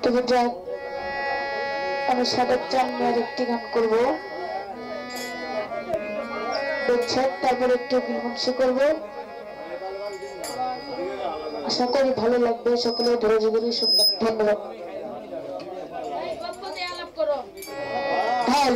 তবে যাক আমি সাদাত চান নিয়ে একটি গান করব দেখছেন তারপর একটু বিমর্ষে করব আশা করি ভালো লাগবে সকলে ধৈর্য ধরে শুনবেন ধন্যবাদ হ্যাঁ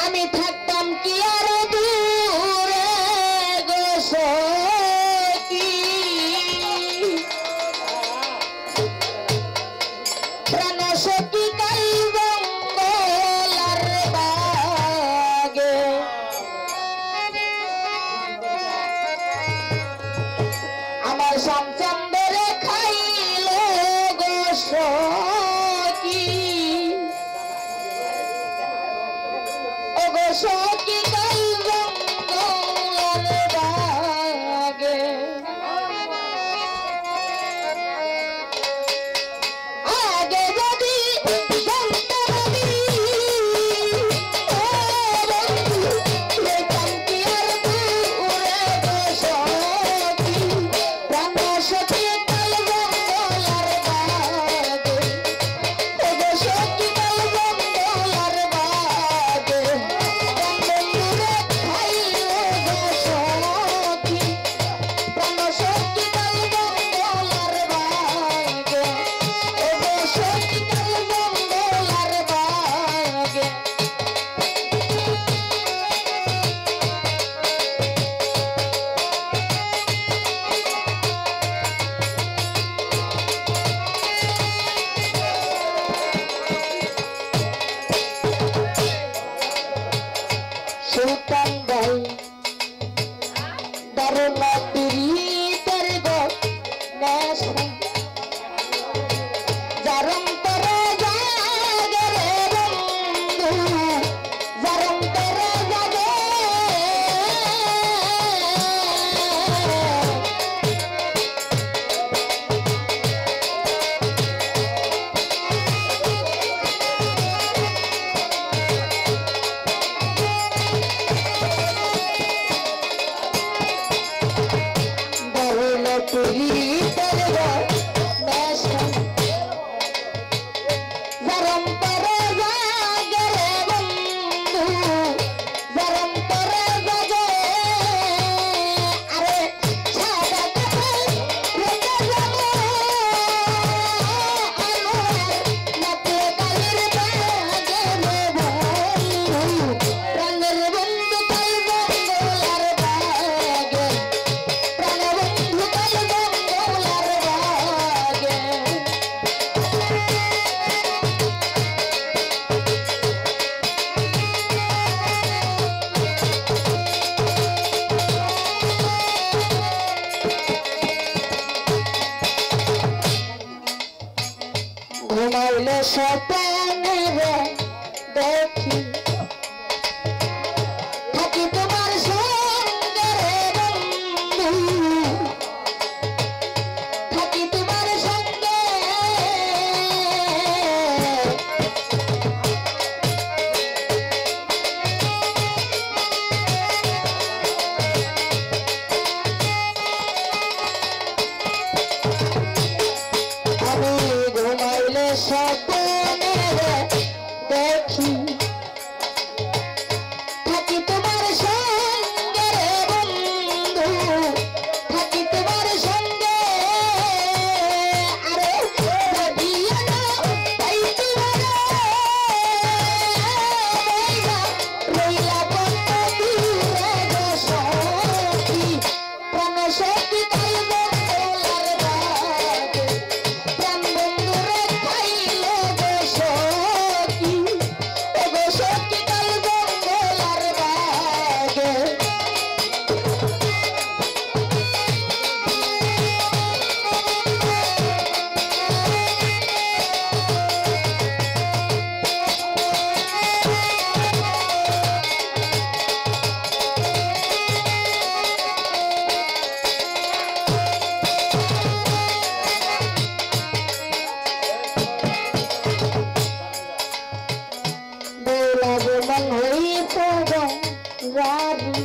আমি থাকতাম কি আর দূরে গো সখী প্রাণ সখী কাল জঙ্গলার বাগে আমার সমচন্দরে খাইল গো সখী সখী কাল জঙ্গলার বাগে আগে যদি জানতাম আমি লেখতাম কি আর দূরে গো সখী প্রাণ সখী কাল জঙ্গলার বাগে গো সখী কাল জঙ্গলার বাগে সুলতান ভাই দারুণা পীড়িতের গো নেশ জারম তরে জাগে রে বন্ধু জারম তরে জাগে পীড়িতের গো নেশ জারম তরে জাগে রে বন্ধু জারম তরে জাগে আরে সাদা কাপড় রেখে যাব নাচে কালির বাগে রে বন্ধু প্রাণের বন্ধু কাল জঙ্গলার বাগে প্রাণ বন্ধু কাল জঙ্গলার বাগে ঘুমাইলে স্বপ্নে দেখি থাকি তোমার সঙ্গে রে বন্ধু থাকি তোমার সঙ্গে আমি ঘুমাইলে স্বপ্নে দেখি থাকি তোমার সঙ্গে রে বন্ধু থাকি তোমার সঙ্গে আরে ভাবিয়া না তাই তোমার রইলা বন্ধ দূরে গো সখী প্রাণ সখী কাল জঙ্গলার বাগে প্রাণ বন্ধুরে খাইল গো সখী রাধে